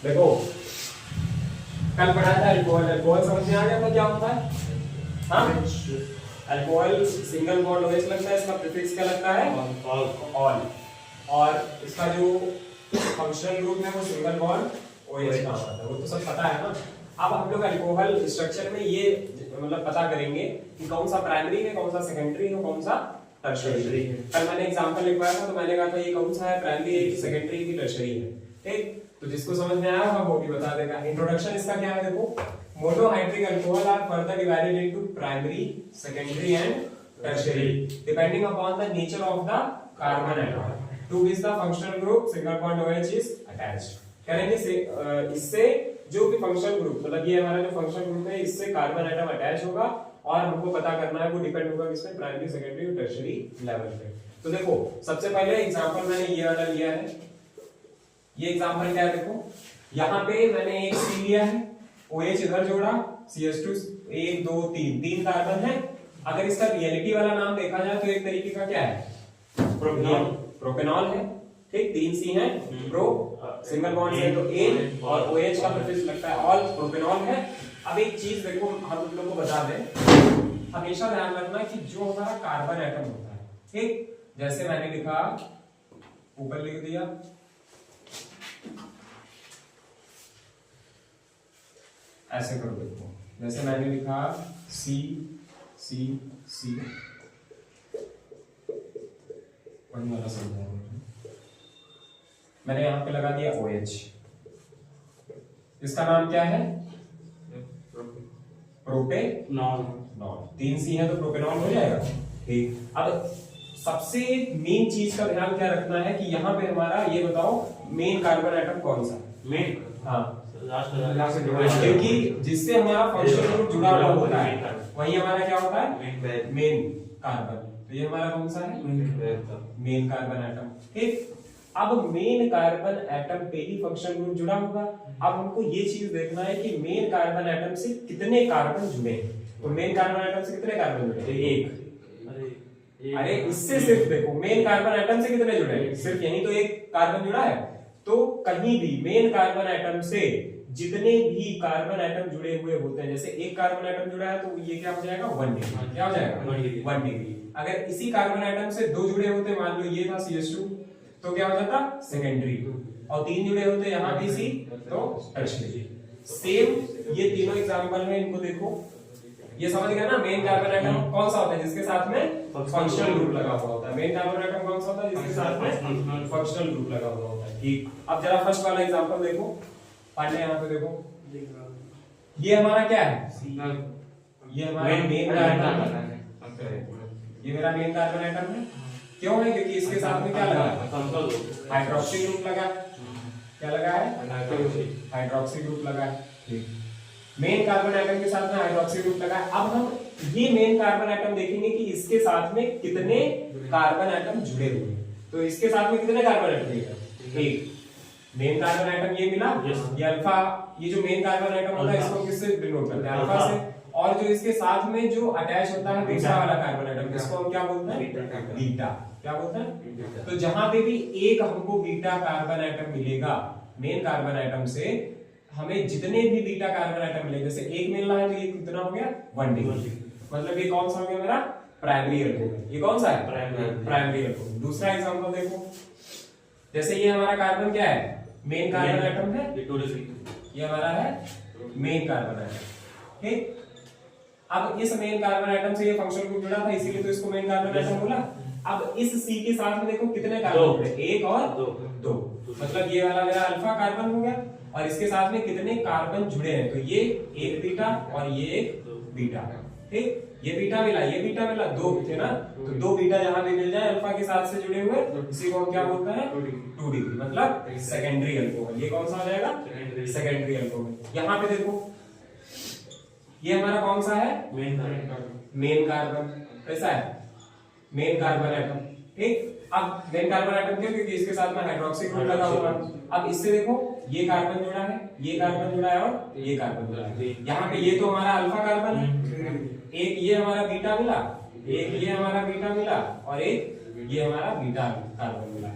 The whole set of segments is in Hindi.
देखो कल पढ़ा था अल्कोहल, अल्कोहल समझ में आ गया था क्या होता है? हाँ, अल्कोहल सिंगल बॉन्ड OH लगता है, इसका प्रीफिक्स क्या लगता है? ऑल। और इसका जो फंक्शनल ग्रुप है वो सिंगल बॉन्ड OH का होता है, वो तो सब पता है ना। अब हम लोग अल्कोहल स्ट्रक्चर में ये मतलब पता करेंगे कि कौन सा प्राइमरी है, कौन सा सेकेंडरी है, कौन सा टर्शियरी है। कल मैंने एग्जांपल लिखवाया था तो मैंने कहा था ये कौन सा है, प्राइमरी है कि सेकेंडरी की टर्शियरी है। ठीक, तो जिसको समझ में आया होगा वो भी बता देगा। इंट्रोडक्शन इसका क्या है देखो, monohydric alcohol are further divided into primary, secondary and tertiary depending upon the nature of the carbon atom to which the functional group single bond OH is attached. करेंगे से इससे जो भी फंक्शनल ग्रुप मतलब ये हमारा जो फंक्शनल ग्रुप है इससे कार्बन एटम अटैच होगा और हमको पता करना है वो डिपेंड होगा किसमें, प्राइमरी, सेकेंडरी और टर्शियरी लेवल पे। तो देखो सबसे पहले एग्जांपल मैंने ये वाला लिया है। ये एग्जांपल क्या है देखो, यहाँ पे मैंने एक C लिया है, OH इधर जोड़ा, CH2 1 2 3 तीन कार्बन है। अगर इसका रियलिटी वाला नाम देखा जाए तो एक तरीके का क्या है, प्रोपेनॉल, प्रोपेनॉल है। ठीक, 3 C है, प्रो सिंगल बॉन्ड है तो A और OH का प्रीफिक्स लगता है ऑल, प्रोपेनॉल है। अब एक चीज देखो हम लोग को बता दें, हमेशा ध्यान रखना कि जो हमारा कार्बन एटम होता है, ठीक, जैसे मैंने लिखा ऊपर लिख दिया ऐसे करो देखो, जैसे मैंने लिखा C C C वही वाला समझा मैंने यहाँ पे लगा दिया OH। इसका नाम क्या है, प्रोपेनॉल। 3 C है तो प्रोपेनॉल हो जाएगा। ठीक, अब सबसे मेन चीज का ध्यान क्या रखना है कि यहाँ पे हमारा ये बताओ मेन कार्बन एटम कौन सा, मेन, हाँ, क्योंकि जिससे हमारा फंक्शनल ग्रुप जुड़ा हुआ होता है वही हमारा क्या होता है, मेन कार्बन। तो ये हमारा कौन सा है, मेन कार्बन एटम। ठीक, अब मेन कार्बन एटम पे ही फंक्शनल ग्रुप जुड़ा होगा। अब हमको ये चीज देखना है कि मेन कार्बन एटम से कितने कार्बन जुड़े। तो मेन कार्बन एटम से कितने कार्बन जुड़े, एक। अरे इससे सिर्फ देखो मेन कार्बन एटम से कितने जुड़े, सिर्फ यही तो एक कार्बन जुड़ा है। तो कहीं भी मेन कार्बन एटम से जितने भी कार्बन एटम जुड़े हुए होते हैं, जैसे एक कार्बन एटम जुड़ा है तो ये क्या हो जाएगा, 1 डिग्री। क्या हो जाएगा, 1 डिग्री। अगर इसी कार्बन एटम से 2 जुड़े होते, मान लो ये था CH2, तो क्या हो जाता, सेकेंडरी। और 3 जुड़े होते यहाँ भी C, तो टर्शियरी। सेम ये तीनों एग्जांपल में इनको देखो, ये समझ गया ना। मेन कार्बन एटम कौन सा होता है, जिसके साथ में फंक्शनल ग्रुप लगा हुआ होता है। मेन कार्बन एटम कौन सा होता है, जिसके साथ में फंक्शनल ग्रुप लगा हुआ होता है। ठीक, अब जरा फर्स्ट वाला एग्जांपल देखो, पढ़ ले यहाँ पे देखो, ये हमारा क्या है, ये हमारा मेन कार्बन है, ये मेरा मेन कार्बन एटम है। क्यों है, क्योंकि इसके साथ में क्या लगा है, हाइड्रोक्सी ग्रुप लगा है। क्या लगा है, हाइड्रोक्सी ग्रुप लगा है। ठीक, मेन कार्बन एटम के साथ में हाइड्रोक्सी ग्रुप लगा है। अब हम ये मेन कार्बन एटम देखेंगे कि इसके साथ में कितने कार्बन एटम जुड़े हुए हैं। तो इसके साथ में कितने कार्बन एटम है, एक। मेन कार्बन एटम ये मिला, ये अल्फा, ये जो मेन कार्बन एटम होता है इसको किससे डिनोट करते हैं, अल्फा से। और जो इसके साथ में जो अटैच होता है दूसरा वाला कार्बन एटम, जिसको हम क्या बोलते हैं, बीटा। क्या बोलते हैं, तो जहां पे भी एक हमको बीटा कार्बन एटम मिलेगा मेन कार्बन एटम से, हमें जितने भी बीटा कार्बन एटम मिले, जैसे एक मिलना है तो ये कितना हो गया, 1 डिग्री। मतलब ये कौन सा हो गया मेरा, प्राइमरी अल्कोहल। ये कौन सा है, प्राइमरी अल्कोहल। दूसरा एग्जांपल देखो, जैसे ये हमारा कार्बन क्या है, मेन कार्बन एटम है, ये हमारा है मेन कार्बन एटम। ठीक, अब इस मेन कार्बन एटम से ये फंक्शनल ग्रुप जुड़ा था, इसीलिए तो इसको मेन कार्बन एटम बोला। अब इस C के साथ में देखो कितने कार्बन जुड़े, एक और 2। मतलब ये वाला मेरा अल्फा कार्बन हो गया और इसके साथ में कितने कार्बन जुड़े हैं, तो ये एक बीटा और ये एक बीटा। ठीक, ये बीटा मिला, ये बीटा मिला, 2 थे ना, तो 2 बीटा जहां भी मिल जाए अल्फा के साथ से जुड़े हुए, इसी को हम क्या बोलते हैं, 2 डिग्री, मतलब सेकेंडरी अल्कोहल। ये कौन सा हो जाएगा, सेकेंडरी अल्कोहल। यहाँ पे देखो ये हमारा कौन सा है, मेन कार्बन। कैसा है, मेन कार्बन एटम। ठीक, अब मेन कार्बन एटम क्यों, क्योंकि इसके साथ में हाइड्रोक्सी ग्रुप लगा हुआ है। अब इससे देखो ये कार्बन जुड़ा है, ये कार्बन जुड़ा है और ये कार्बन जुड़ा है। यहाँ पे ये तो हमारा अल्फा कार्बन है, एक ये हमारा बीटा मिला, एक ये हमारा बीटा मिला और एक ये हमारा बीटा कार्बन मिला।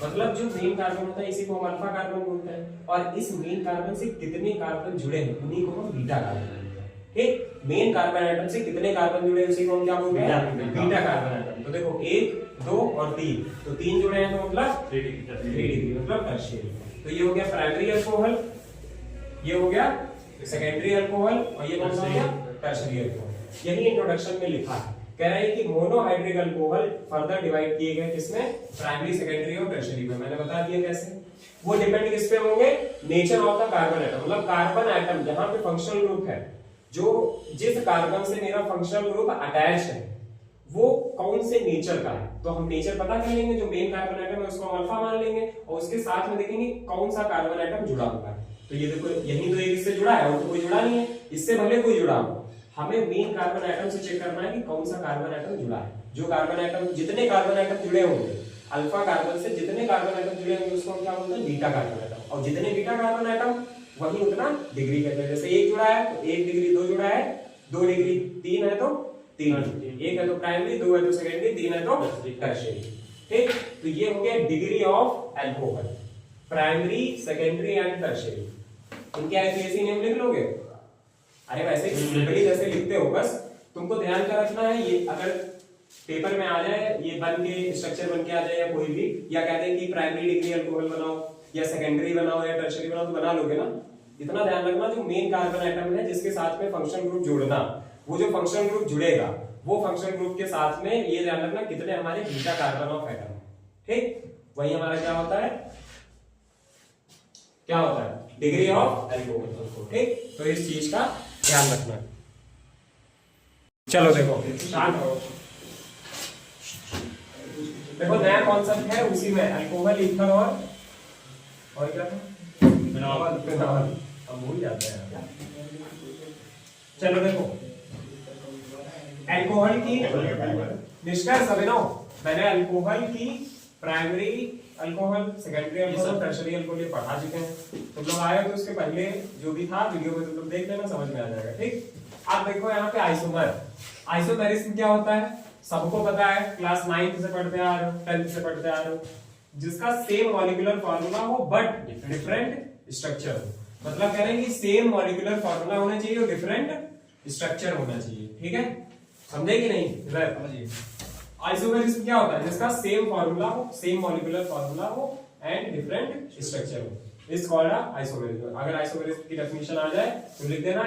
मतलब जो मेन कार्बन होता है इसी को हम अल्फा कार्बन बोलते हैं, और इस मेन कार्बन से कितने कार्बन जुड़े हैं उन्हीं को हम बीटा कार्बन बोलते हैं। ठीक, मेन कार्बन एटम से कितने कार्बन जुड़े हैं उसी को हम क्या बोलते हैं, बीटा कार्बन एटम। तो देखो 1 2 और 3, तो 3 जुड़े हैं तो मतलब 3 डिग्री मतलब टर्शियरी। तो ये हो गया प्राइमरी अल्कोहल, ये हो गया सेकेंडरी अल्कोहल, और ये कौन सा हो गया, टर्शियरी अल्कोहल। यही इंट्रोडक्शन में लिखा है, कह रहा है कि मोनोहाइड्रिक अल्कोहल फर्दर डिवाइड किए गए किसमें, प्राइमरी सेकेंडरी और टर्शियरी में। मैंने बता दिया कैसे, वो डिपेंड किस पे होंगे, nature of the carbon atom, मतलब कार्बन एटम जहां पे फंक्शनल ग्रुप है, जो जिस कार्बन से मेरा फंक्शनल ग्रुप अटैच है वो कौन से नेचर का है। तो हम नेचर पता कर लेंगे, जो मेन कार्बन एटम है उसको हम अल्फा मान लेंगे, और उसके साथ में देखेंगे कौन सा कार्बन एटम जुड़ा हुआ है। तो ये देखो यही तो एक इससे जुड़ा है, और तो कोई जुड़ा नहीं है, इससे भले कोई जुड़ा हो, हमें मेन कार्बन एटम से चेक करना है कि कौन सा कार्बन एटम जुड़ा है। जो कार्बन एटम, जितने कार्बन एटम जुड़े होंगे अल्फा कार्बन से, जितने कार्बन एटम जुड़े होंगे उसको हम क्या बोलते हैं, बीटा कार्बन एटम। और जितने बीटा कार्बन एटम वही उतना डिग्री कहते हैं। जैसे 1 जुड़ा है तो 1 डिग्री, 2 जुड़ा है 2 डिग्री, 3 है तो 3, 1 है तो प्राइमरी, 2 है तो सेकेंडरी, 3 है तो टर्शियरी। ठीक, तो ये हो गया degree of alcohol, primary secondary and tertiary. इनके ऐसे नेम लिख लोगे, अरे वैसे सिंपली जैसे लिखते हो, बस तुमको ध्यान का रखना है। ये अगर पेपर में आ जाए, ये बन के स्ट्रक्चर बन के आ जाए या कोई भी, या कहते हैं कि प्राइमरी डिग्री अल्कोहल बनाओ या सेकेंडरी बनाओ या टर्शियरी बनाओ, तो बना लोगे ना। इतना ध्यान रखना, जो मेन कार्बन एटम है जिसके साथ में फंक्शनल ग्रुप जोड़ना, वो जो फंक्शनल ग्रुप जुड़ेगा वो फंक्शनल ग्रुप के साथ में ये ध्यान रखना कितने हमारे बीटा कार्बन ऑफ एटम है। ठीक, वही हमारा क्या होता है, क्या होता है, डिग्री ऑफ अल्कोहल। ठीक, तो इस चीज का ध्यान रखना। चलो देखो स्टार्ट करो। देखो नया कॉन्सेप्ट है, उसी में अल्कोहल, ईथर और क्या था, फिनॉल। अब भूल जाते हैं। चलो देखो अल्कोहल की निष्कर्ष अभिनव, मैंने अल्कोहल की primary alcohol, secondary alcohol, tertiary alcohol पढ़ा चुके हैं। तुम लोग आए तो उसके पहले जो भी था वीडियो में तुम लोग देख लेना, समझ में आ जाएगा। ठीक, अब देखो यहाँ पे आइसोमर, आइसोमेरिज्म क्या होता है सबको पता है, क्लास 9th से पढ़ते आ रहे हो, 10th से पढ़ते आ रहे हो, जिसका सेम मॉलिक्यूलर फार्मूला हो बट डिफरेंट स्ट्रक्चर हो। मतलब कह रहे हैं कि सेम मॉलिक्यूलर फार्मूला होना चाहिए और डिफरेंट स्ट्रक्चर होना चाहिए। ठीक है, समझे कि नहीं। आइसोमेरिज्म क्या होता है, जिसका सेम फार्मूला हो, सेम मॉलिक्यूलर फार्मूला हो एंड डिफरेंट स्ट्रक्चर हो, इज कॉल्ड आइसोमेरिज्म। अगर आइसोमेरिज्म की डेफिनेशन आ जाए तो लिख देना,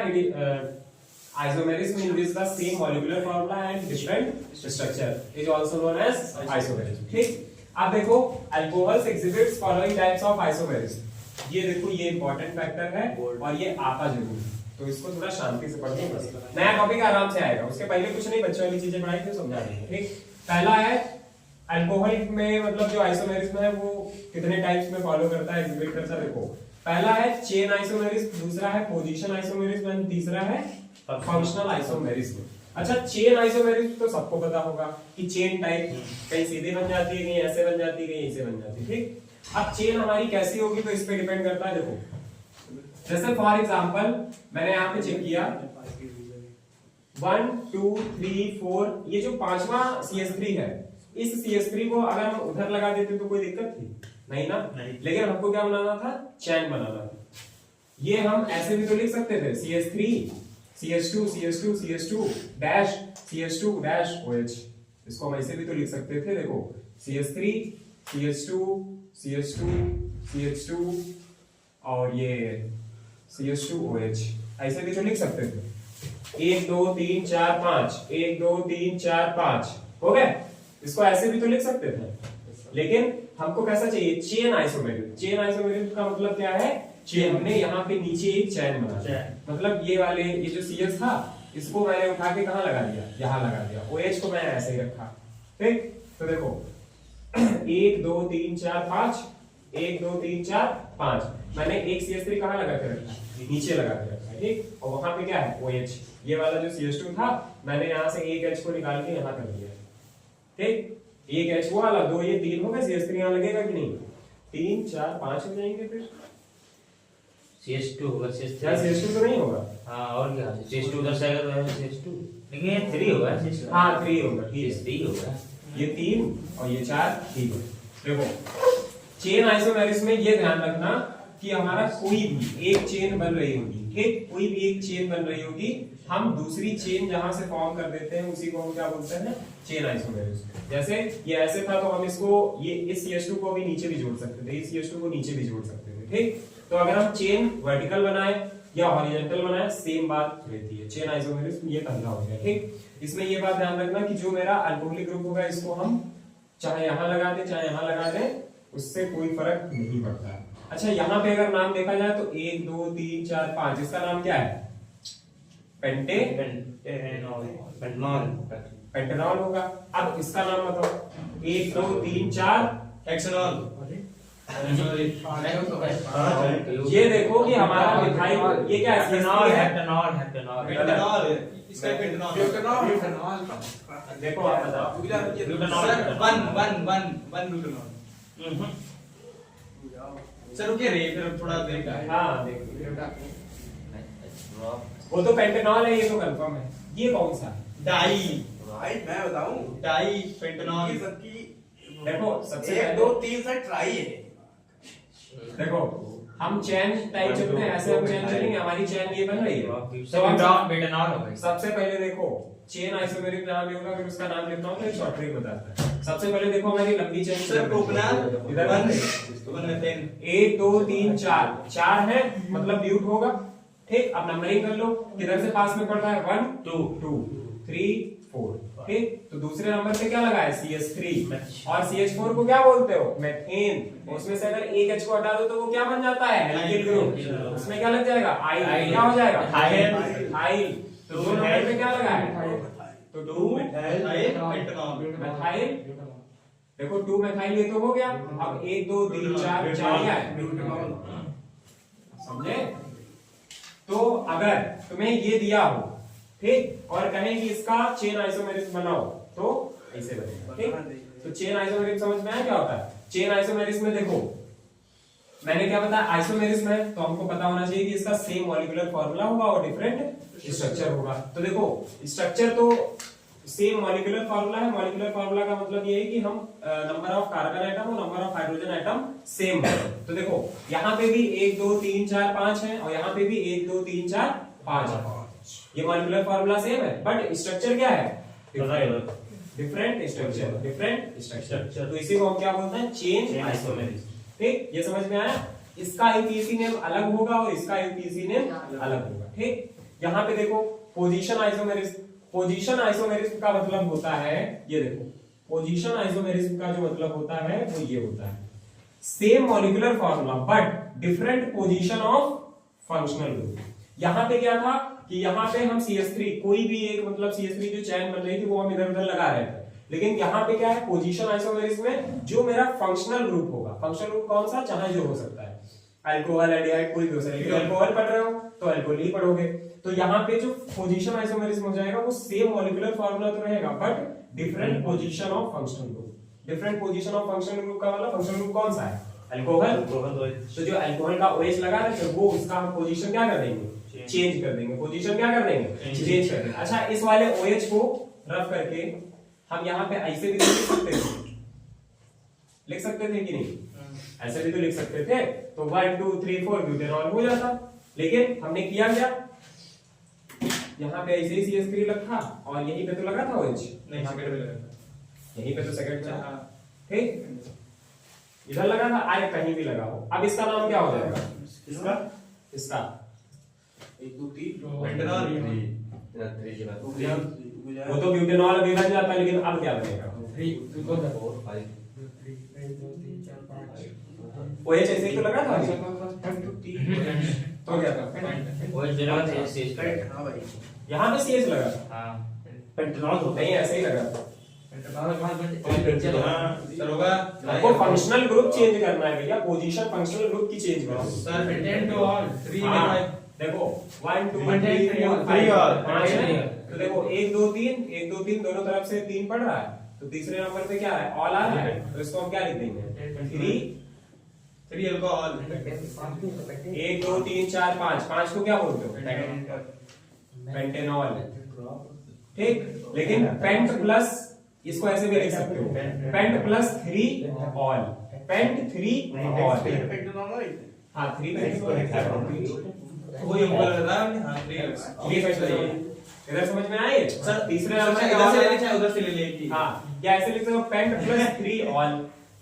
isomerism in which the same molecular formula and different structure is also known as isomerism। ठीक, अब देखो alcohols exhibits following types of isomerism। ये देखो ये इंपॉर्टेंट फैक्टर है और ये आता जरूर, तो इसको थोड़ा शांति से पढ़ो, बस नया टॉपिक आराम से आएगा। उसके पहले कुछ नहीं, बच्चों वाली चीजें पढ़ाई थी समझा देंगे। ठीक, पहला है अल्कोहल में, मतलब जो आइसोमेरिज्म है वो कितने टाइप्स में फॉलो करता है, एग्जिबिट करता है। देखो पहला है चेन आइसोमेरिज्म, दूसरा है पोजीशन आइसोमेरिज्म एंड तीसरा है फंक्शनल आइसोमेरिज्म। अच्छा, चेन आइसोमेरिज्म तो सबको पता होगा कि चेन टाइप कहीं सीधी बन जाती है, कहीं ऐसे बन जाती है, कहीं ऐसे बन जाती है। ठीक, अब चेन हमारी कैसी होगी तो इस पे डिपेंड करता है। देखो जैसे फॉर एग्जांपल मैंने यहाँ पे चेक किया 1 2 3 4, ये जो पांचवा CH3 है, इस CH3 को अगर हम उधर लगा देते तो कोई दिक्कत थी नहीं ना, लेकिन हमको क्या बनाना था, चैन बनाना था। ये हम ऐसे भी तो लिख सकते थे CH3 CH2 CH2 CH2 dash CH2 dash OH, इसको हम ऐसे भी तो लिख सकते थे। देखो CH3 CH2 CH2 CH2 और ये CH2 OH, ऐसे भी तो लिख सकते थे। 1 2 3 4 5, 1 2 3 4 5 हो गए, इसको ऐसे भी तो लिख सकते थे, लेकिन हमको कैसा चाहिए, चेन आइसोमेरिज्म। चेन आइसोमेरिज्म का मतलब क्या है, चेन, हमने यहाँ पे नीचे एक चैन बना, मतलब ये वाले, ये जो CH था इसको मैंने उठा के कहाँ लगा दिया, यहाँ लगा दिया, OH को मैंने ऐसे ही रखा। ठीक, तो देखो 1 2 3 4 5, 1 2 3 4 5, मैंने एक CH3 कहाँ लगा के रखा, नीचे लगा के रखा। ठीक, और वहां पे क्या है OH, ये वाला जो CH2 था मैंने यहाँ से एक H को निकाल के यहाँ कर दिया। ठीक, एक H वो वाला, 2 ये 3 हो गए, CH3 यहाँ लगेगा कि नहीं, 3 4 5 हो जाएंगे, फिर CH2 होगा, CH2 तो नहीं होगा। हाँ और क्या, CH2 उधर से आएगा तो CH2, लेकिन ये 3 होगा, हाँ 3 होगा, ठीक है 3 होगा, ये 3 और ये 4, ठीक है। देखो चेन आइसोमेरिज्म में ये ध्यान रखना कि हमारा कोई भी एक चेन बन रही होगी, ठीक, कोई भी एक चेन बन रही होगी, हम दूसरी चेन जहां से फॉर्म कर देते हैं उसी को हम क्या बोलते हैं, चेन आइसोमेरिज्म। जैसे ये ऐसे था तो हम इसको ये इस CH2 को भी नीचे भी जोड़ सकते थे, इस CH2 को नीचे भी जोड़ सकते थे, ठीक। तो अगर हम चेन वर्टिकल बनाए या हॉरिजॉन्टल बनाए सेम बात रहती है, चेन आइसोमेरिज्म ये पहला हो गया, ठीक। इसमें ये बात ध्यान रखना कि जो मेरा अल्कोहलिक ग्रुप होगा इसको हम चाहे यहां लगा दें चाहे यहां लगा दें, उससे कोई फर्क नहीं पड़ता है। अच्छा, यहाँ पे अगर नाम देखा जाए तो 1 2 3 4 5, इसका नाम क्या है, पेंटेनॉल होगा। अब इसका नाम बताओ, 1 2 3 4 हेक्सेनॉल। ये देखो कि हमारा मिथाइल ये क्या है, हेप्टेनॉल है, हेप्टेनॉल पेंटेनॉल इसका पेंटेनॉल। देखो आप बताओ, सर वन ब्यूटेनॉल। सर रुकिए रे, फिर थोड़ा देख। हाँ देखो, वो तो पेंटेनॉल है, ये तो कंफर्म है। ये कौन सा है, डाई। भाई मैं बताऊं, डाई पेंटेनॉल। ये सबकी देखो सबसे 1 2 3 से ट्राई है। देखो हम चैन टाइप चलते हैं, ऐसे हम चैन चलेंगे, हमारी चैन ये बन रही है। तो हम बेटानॉल हो गई। सबसे पहले देखो चेन आइसोमेरिक नाम होगा, फिर उसका नाम लिखता हूं तो एक शॉर्ट ट्रिक बताता है। सबसे पहले देखो हमारी लंबी चेन सर प्रोपेनॉल इधर बन रही है, 1 2 3 4 4 है मतलब ब्यूट होगा, ठीक। अब नंबरिंग कर लो, किधर से पास में पड़ रहा है, 1 2 2 3 4, ठीक। तो दूसरे नंबर पे क्या लगा है, CH3, और CH4 को क्या बोलते हो, मेथेन। उसमें से अगर एक H को हटा दो तो वो क्या बन जाता है, एल्किल ग्रुप। उसमें क्या लग जाएगा, आई, क्या हो जाएगा, हाइल। तो दो नंबर पे क्या लगा है, तो 2 मेथाइल। देखो 2 मेथाइल ये तो हो गया। अब 1 2 3 4 4 क्या है, समझे। तो अगर तुम्हें ये दिया हो, ठीक, और कहें कि इसका चेन आइसोमेरिज्म बनाओ, तो ऐसे बनेगा, ठीक। तो चेन आइसोमेरिज्म समझ में आया क्या होता है। चेन आइसोमेरिज्म में देखो मैंने क्या बताया, आइसोमेरिज्म है तो हमको पता होना चाहिए कि इसका सेम मॉलिक्यूलर फार्मूला होगा और डिफरेंट स्ट्रक्चर होगा। तो देखो स्ट्रक्चर तो सेम मॉलिक्यूलर फार्मूला है। मॉलिक्यूलर फार्मूला का मतलब ये है कि हम नंबर ऑफ कार्बन एटम और number of hydrogen atom same है। तो देखो यहाँ पे भी 1 2 3 4 5 है और यहाँ पे भी 1 2 3 4 5 है। ये मॉलिक्यूलर फार्मूला सेम है बट स्ट्रक्चर क्या है, डिफरेंट स्ट्रक्चर। तो इसी को हम क्या बोलते हैं, चेन आइसोमेरिज्म, ठीक। ये समझ में आया। इसका यूपीएससी नेम अलग होगा और इसका यूपीएससी नेम अलग होगा, ठीक। यहाँ पे देखो पोजीशन आइसोमेरिज्म। पोजीशन आइसोमेरिज्म का मतलब होता है, ये देखो पोजीशन आइसोमेरिज्म का जो मतलब होता है वो ये होता है, same molecular formula but different position of functional group. यहाँ पे क्या था कि यहाँ पे हम CH3 कोई भी एक मतलब CH3 जो चैन बन रही थी वो हम इधर उधर लगा रहे थे, लेकिन यहाँ पे क्या है, पोजीशन आइसोमेरिज्म में जो मेरा फंक्शनल ग्रुप होगा, फंक्शनल ग्रुप कौन सा, चाहे जो हो सकता है, अल्कोहल एल्डिहाइड कोई भी हो सकता है। अल्कोहल पढ़ रहे हो तो अल्कोहल ही पढ़ोगे। तो यहाँ पे जो पोजीशन आइसोमेरिज्म हो जाएगा वो सेम मॉलिक्यूलर फार्मूला तो रहेगा but different position of functional group. Different position of functional group का मतलब फंक्शनल ग्रुप कौन सा है, अल्कोहल। तो जो अल्कोहल का OH लगा रहे थे वो उसका हम पोजीशन क्या कर देंगे, चेंज कर देंगे। पोजीशन क्या कर देंगे, चेंज कर देंगे। अच्छा इस वाले OH को रफ करके हम यहाँ पे ऐसे भी लिख सकते थे कि नहीं, ऐसे भी तो लिख सकते थे। तो 1 2 3 4 ब्यूटेनॉल हो जाता, लेकिन हमने किया क्या, यहाँ पे ऐसे ही CH3 रखा और यहीं पे तो लगा था OH, नहीं सेकंड में लगा था, यहीं पे तो सेकंड था, ठीक, इधर लगा था, आए कहीं भी लगा हो। अब इसका नाम क्या हो जाएगा, इसका 1 2 3 पेंटेनॉल। वो तो ब्यूटेनॉल अभी बन जाता, लेकिन अब क्या बनेगा, OH ऐसे ही तो लगा था, तो क्या था, यहाँ पे CH लगा था, पेंटेनॉल नहीं ऐसे ही लगा था। सर होगा आपको फंक्शनल ग्रुप चेंज करना है भैया, पोजीशन फंक्शनल ग्रुप की चेंज करो। सर 10 to all 3 में देखो 1 2 3 4 5 5 है, तो देखो 1 2 3 दोनों तरफ से 3 पड़ रहा है, तो तीसरे नंबर पे क्या है, ऑल आ रहा है, तो इसको हम क्या लिख देंगे, 3 अल्कोहल। 1 2 3 4 5 को क्या बोलते हो, पेंटेनॉल, ठीक। लेकिन पेंट प्लस इसको ऐसे भी लिख सकते हो, pent plus 3 ol, pent 3 ol. Pentanol है। हाँ 3 पेंटेनॉल वो ये बोल रहा है हां 3 इधर समझ में आए सर तीसरे इधर नंबर से का लेने चाहिए उधर से ले लेगी। हाँ या ऐसे लिख सकते हो pent plus 3 ol,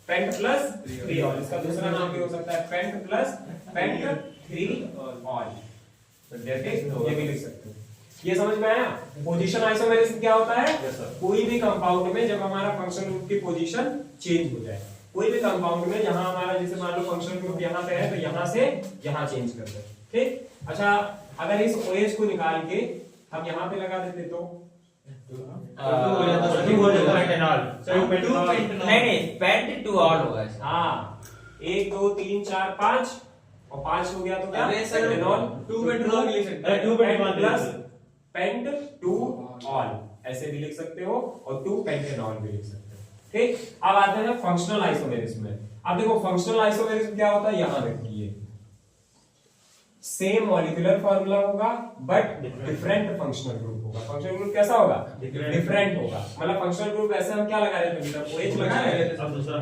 pent plus 3 ol. इसका दूसरा नाम भी हो सकता है पेंट प्लस पेंट 3 ऑल, तो जैसे ये भी लिख सकते हो। ये समझ में आया। पोजीशन आइसोमेरिज्म क्या होता है? कोई भी कंपाउंड में जब हमारा फंक्शनल ग्रुप की पोजीशन चेंज हो जाए, कोई भी कंपाउंड में जहां हमारा जैसे मान लो फंक्शनल ग्रुप यहां पे है तो यहां से यहां चेंज कर दे। ठीक, अच्छा अगर इस OH को निकाल के हम यहां पे लगा देते तो नहीं पेंट टू ऑल होगा। हाँ 1 2 3 4 5 और 5 हो गया तो क्या? अरे सर, पेंटेनॉल 2 पेंटेनॉल भी लिख सकते हैं। 2 पेंटेनॉल प्लस पेंट 2 ऑल ऐसे भी लिख सकते हो और 2 पेंटेनॉल भी लिख सकते हो। ठीक, अब आते हैं फंक्शनल आइसोमेरिज्म में। अब देखो फंक्शनल आइसोमेरिज्म क्या होता है, यहां रखिए सेम मॉलिक्यूलर फार्मूला होगा बट डिफरेंट फंक्शनल ग्रुप होगा। फंक्शनल ग्रुप कैसा होगा? डिफरेंट होगा। मतलब फंक्शनल ग्रुप ऐसे हम क्या लगा रहे थे बेटा? OH लगा रहे थे। अब दूसरा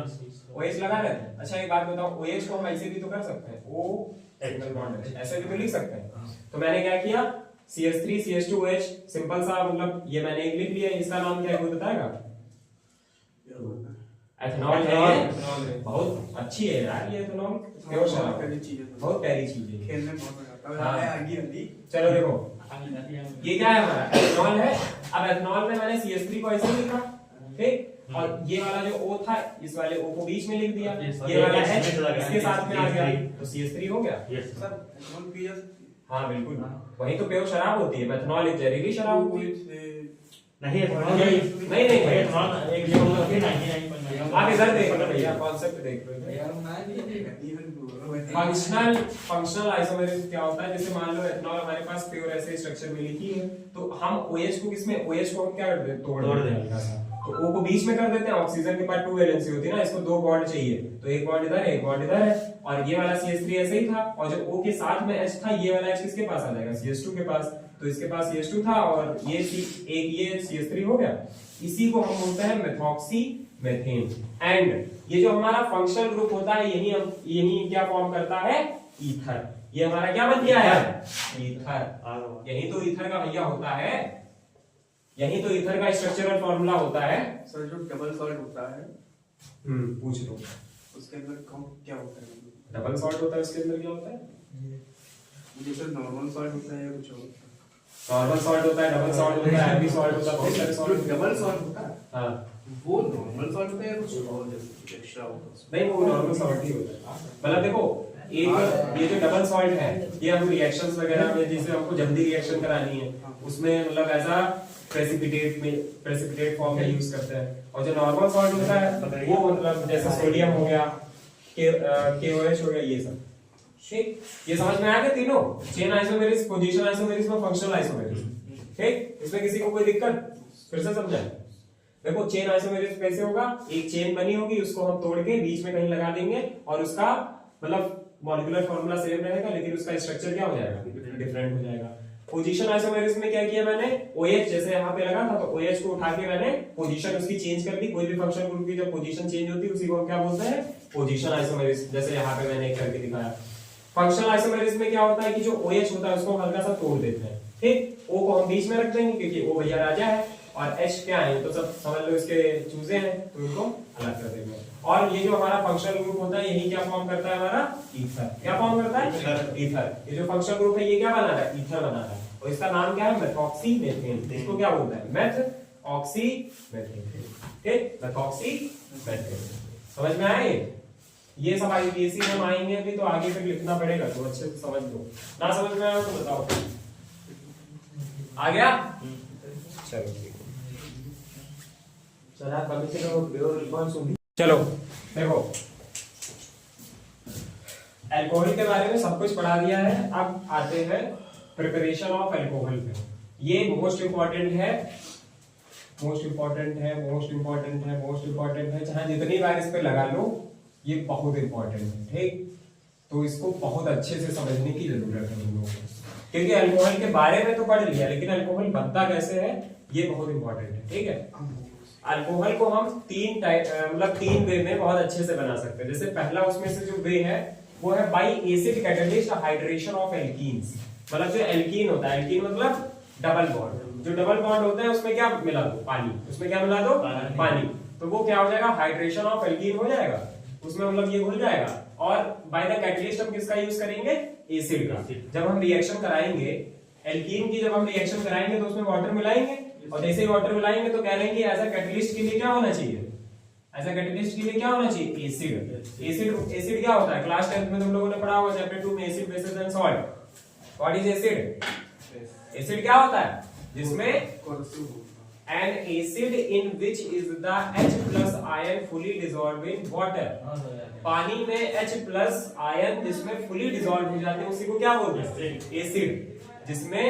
OH लगा रहे थे। अच्छा एक बात बताओ, OH को हम ऐसे भी तो कर सकते हैं, O सिंगल बॉन्ड H ऐसे भी तो लिख सकते हैं। तो मैंने क्या किया, CH3 CH2OH सिंपल सा, मतलब ये मैंने एक लिख लिया। इसका नाम क्या है कोई बताएगा? एथेनॉल है। ये बहुत अच्छी है यार ये एथेनॉल, प्योर शराब, बहुत प्यारी चीज है। खेलने में बहुत मजा आता है। हाँ। आगे आगे चलो देखो ये क्या है हमारा एथेनॉल है। अब एथेनॉल में मैंने CH3 को ऐसे लिखा, ठीक, और ये वाला जो O था इस वाले O को बीच में लिख दिया, ये वाला H इसके साथ में आ गया तो CH3 हो गया। सर एथेनॉल पिया हाँ बिल्कुल, वही तो प्योर शराब होती है। एथेनॉल एक जहरीली शराब होती है। नहीं नहीं आप इधर देख लो भैया, कॉन्सेप्ट देख लो। फंक्शनल आइसोमेरिज्म क्या होता है? जैसे मान लो एथेनॉल हमारे पास प्योर ऐसे स्ट्रक्चर में लिखी है तो हम OH को किसमें, OH को हम क्या कर देते, तोड़ देते, तो O को बीच में कर देते हैं। ऑक्सीजन के पास 2 वैलेंसी होती है ना, इसको 2 बॉन्ड चाहिए तो एक बॉन्ड इधर है एक बॉन्ड इधर है। और ये वाला CH3 ऐसे ही था और जो O के साथ में H था ये वाला H किसके पास आ जाएगा? CH2 के पास। तो इसके पास CH2 था और ये ये CH3 हो गया। इसी को हम बोलते हैं मेथॉक्सी मेथेन। एंड ये जो हमारा फंक्शनल ग्रुप होता है यही क्या फॉर्म करता है? ईथर। ये हमारा क्या बन गया है? ईथर। यही तो ईथर का भैया होता है, यही तो ईथर का स्ट्रक्चरल फॉर्मूला होता है। सर जो डबल सॉल्ट होता है पूछ लो उसके अंदर क्या होता है? डबल सॉल्ट होता है, उसके अंदर क्या होता है? जैसे नॉर्मल सॉल्ट होता है या कुछ और? नॉर्मल सॉल्ट होता है, डबल सॉल्ट होता है, आरबी सॉल्ट होता है, बहुत सारे सॉल्ट। जो डबल सॉल्ट होता है हाँ वो नॉर्मल सॉल्ट होता है या कुछ और जैसे एक्स्ट्रा होता है? नहीं वो नॉर्मल सॉल्ट ही होता है। मतलब देखो एक ये जो डबल सॉल्ट है ये हम रिएक्शंस वगैरह में जैसे हमको जल्दी रिएक्शन करानी है उसमें मतलब ऐसा प्रेसिपिटेट फॉर्म में यूज करते हैं। और जो नॉर्मल सॉल्ट होता है वो मतलब जैसे सोडियम हो गया, KOH हो गया, ये सब। ठीक, ये समझ में आ गया तीनों? चेन आइसोमेरिज्म, पोजीशन आइसोमेरिज्म और फंक्शनल आइसोमेरिज्म। ठीक, इसमें किसी को कोई दिक्कत? फिर से समझाएं। देखो चेन आइसोमेरिज्म कैसे होगा? एक चेन बनी होगी उसको हम तोड़ के बीच में कहीं लगा देंगे और उसका मतलब मॉलिक्यूलर फार्मूला सेम रहेगा लेकिन उसका स्ट्रक्चर क्या हो जाएगा? डिफरेंट हो जाएगा। पोजीशन आइसोमेरिज्म में क्या किया मैंने? OH जैसे यहाँ पे लगा था तो OH को उठा के मैंने पोजीशन उसकी चेंज कर दी। कोई भी फंक्शनल ग्रुप की जब पोजीशन चेंज होती है उसी को हम क्या बोलते हैं? Position isomerism. जैसे यहाँ पे मैंने एक करके दिखाया। फंक्शनल आइसोमेरिज्म में क्या होता है कि जो OH होता है उसको हल्का सा तोड़ देते हैं। ठीक, O को हम बीच में रख देंगे क्योंकि O भैया राजा है और H क्या है तो सब समझ लो इसके चूजे हैं तो इनको अलग कर देंगे। और ये जो हमारा फंक्शनल ग्रुप होता है यही क्या फॉर्म करता है? हमारा ईथर। क्या फॉर्म करता है? ईथर। ये जो फंक्शनल ग्रुप है ये क्या बना रहा है? ईथर बना रहा है और इसका नाम क्या है? Methoxy methane. इसको क्या बोलते हैं? Methoxy methane. ठीक, मेथॉक्सी मेथेन। समझ में आए? ये सब IUPAC में हम आएंगे अभी तो आगे फिर लिखना पड़ेगा तो अच्छे से समझ लो। ना समझ में आया तो बताओ। आ गया? चलो चलो देखो अल्कोहल के बारे में सब कुछ पढ़ा दिया है। अब आते हैं प्रिपरेशन ऑफ अल्कोहल पे। ये मोस्ट इंपॉर्टेंट है, मोस्ट इंपॉर्टेंट है, मोस्ट इंपॉर्टेंट है, मोस्ट इंपॉर्टेंट है। चाहे जितनी बार इस पे लगा लो ये बहुत इंपॉर्टेंट है। ठीक, तो इसको बहुत अच्छे से समझने की जरूरत है हम लोगों को क्योंकि अल्कोहल के बारे में तो पढ़ लिया लेकिन अल्कोहल बनता कैसे है ये बहुत इंपॉर्टेंट है। ठीक है, अल्कोहल को हम तीन वे में बहुत अच्छे से बना सकते हैं। जैसे पहला उसमें से जो वे है वो है bye acid catalyst hydration of alkenes. मतलब जो एल्कीन होता है, एल्कीन मतलब डबल बॉन्ड, जो डबल बॉन्ड होते हैं उसमें क्या मिला दो, पानी, उसमें क्या मिला दो, पानी, तो वो क्या हो जाएगा, हाइड्रेशन ऑफ एल्कीन हो जाएगा, उसमें मतलब ये घुल जाएगा। और बाय द कैटलिस्ट हम किसका यूज करेंगे, एसिड का। जब हम रिएक्शन कराएंगे एल्कीन की, जब हम रिएक्शन कराएंगे तो उसमें वाटर मिलाएंगे, और जैसे ही वाटर मिलाएंगे तो कह रहे हैं कि एज अ कैटलिस्ट के लिए क्या होना चाहिए, एज अ कैटलिस्ट के लिए क्या होना चाहिए, एसिड। एसिड क्या होता है, क्लास 10th में तुम लोगों ने पढ़ा होगा चैप्टर 2 में, acid basis and salt. What is acid? Acid क्या होता है, जिसमें an acid in which is the H plus ion fully dissolved in water। पानी में H plus ion जिसमें fully dissolved हो जाते हैं उसी को क्या बोलते हैं, एसिड। जिसमें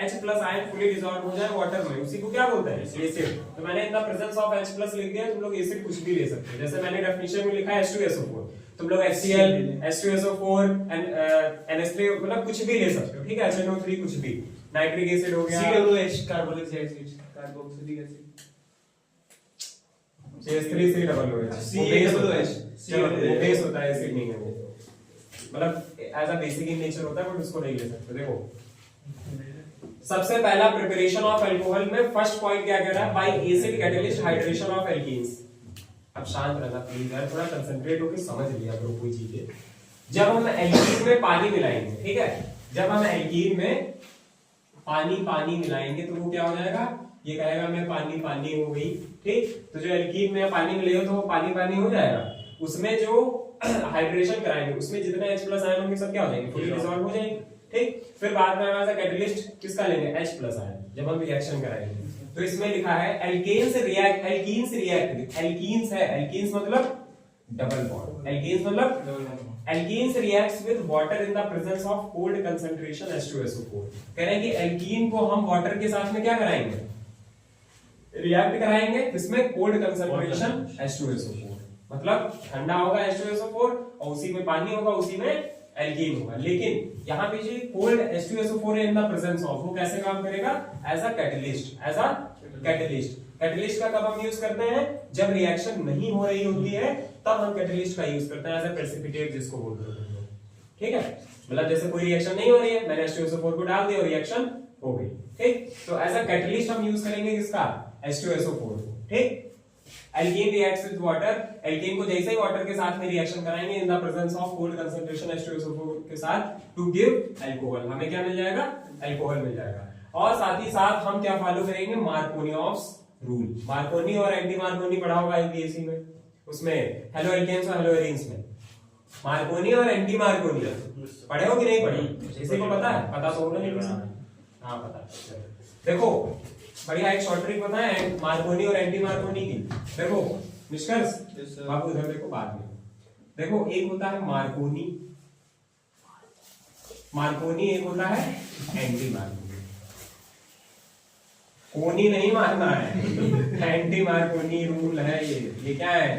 H plus ion fully dissolved हो जाए वाटर में उसी को क्या बोलते हैं, एसिड। तो मैंने इन the presence of H plus लिख दिया, तुम लोग एसिड कुछ भी ले सकते हो। जैसे मैंने डेफिनेशन में लिखा है H2SO4, तुम लोग HCl, H2SO4 एंड NH3 मतलब कुछ भी ले सकते हो, ठीक है, HNO3 कुछ भी, नाइट्रिक एसिड हो गया, COOH carbonic acid, carboxylic acid, CH3COOH, COOH, वो बेस होता है, एसिड नहीं है वो, मतलब as a basic in nature होता है, बट उसको नहीं ले सकते। देखो सबसे पहला प्रिपरेशन ऑफ अल्कोहल में फर्स्ट पॉइंट क्या कह रहा है, bye acid catalyst hydration of alkenes. अब शांत रहना प्लीज यार, थोड़ा कंसंट्रेट होकर समझ लिया करो कोई चीजें। जब हम एल्कीन में पानी मिलाएंगे, ठीक है, जब हम एल्कीन में पानी मिलाएंगे तो वो क्या हो जाएगा, ये कहेगा मैं पानी हो गई, ठीक। तो जो एल्कीन में पानी मिलेगा तो वो पानी हो जाएगा। उसमें जो हाइड्रेशन कराएंगे उसमें जितने H प्लस आयन होंगे सब क्या हो जाएंगे, फुली डिसॉल्व हो जाएंगे, ठीक। फिर बाद में हमारा कैटलिस्ट किसका लेंगे, H प्लस आयन, जब हम रिएक्शन कराएंगे। तो इसमें लिखा है एल्केन्स रिएक्ट, एल्कीन्स है, एल्कीन्स मतलब डबल बॉन्ड, एल्कीन्स मतलब alkenes reacts with water in the presence of cold concentration H2SO4। कह रहे हैं कि एल्कीन को हम वाटर के साथ में क्या कराएंगे, रिएक्ट कराएंगे, इसमें कोल्ड कंसंट्रेशन H2SO4, मतलब ठंडा होगा H2SO4 और उसी में पानी होगा, उसी में एल्कीन होगा। लेकिन यहाँ पे जो cold H2SO4 in the presence of, वो कैसे काम करेगा, as a catalyst, as a catalyst. Catalyst का कब हम यूज करते हैं, जब रिएक्शन नहीं हो रही होती है तब हम कैटलिस्ट का यूज करते हैं, एज अ प्रेसिपिटेट जिसको बोलते हैं, ठीक है। मतलब जैसे कोई रिएक्शन नहीं हो रही है, मैंने H2SO4 को डाल दिया और रिएक्शन हो गई, ठीक। तो एज अ कैटलिस्ट हम यूज करेंगे किसका, H2SO4, ठीक। Alkene reacts with water, alkene को जैसे ही वाटर के साथ में रिएक्शन कराएंगे इन the presence of cold concentration H2SO4 के साथ टू गिव अल्कोहल, हमें क्या मिल जाएगा, अल्कोहल मिल जाएगा। और साथ ही साथ हम क्या फॉलो करेंगे, मार्कोनियॉफ्स रूल। मार्कोनी और एंटी मार्कोनी पढ़ा होगा आईपीएससी में, उसमें हेलो एल्केन्स और हेलो एरीन्स में मार्कोनी और एंटी मार्कोनी पढ़े हो कि नहीं पढ़े, किसी को पता है, पता तो होगा नहीं, हाँ पता है। देखो बढ़िया एक शॉर्ट ट्रिक पता है मार्कोनी और एंटी मार्कोनी की। देखो निष्कर्ष बाबू इधर देखो, बाद में देखो, एक होता है मार्कोनी, एक होता है एंटी मार्कोनी। कोनी नहीं मारना है, एंटी मार्कोनी रूल है ये क्या है,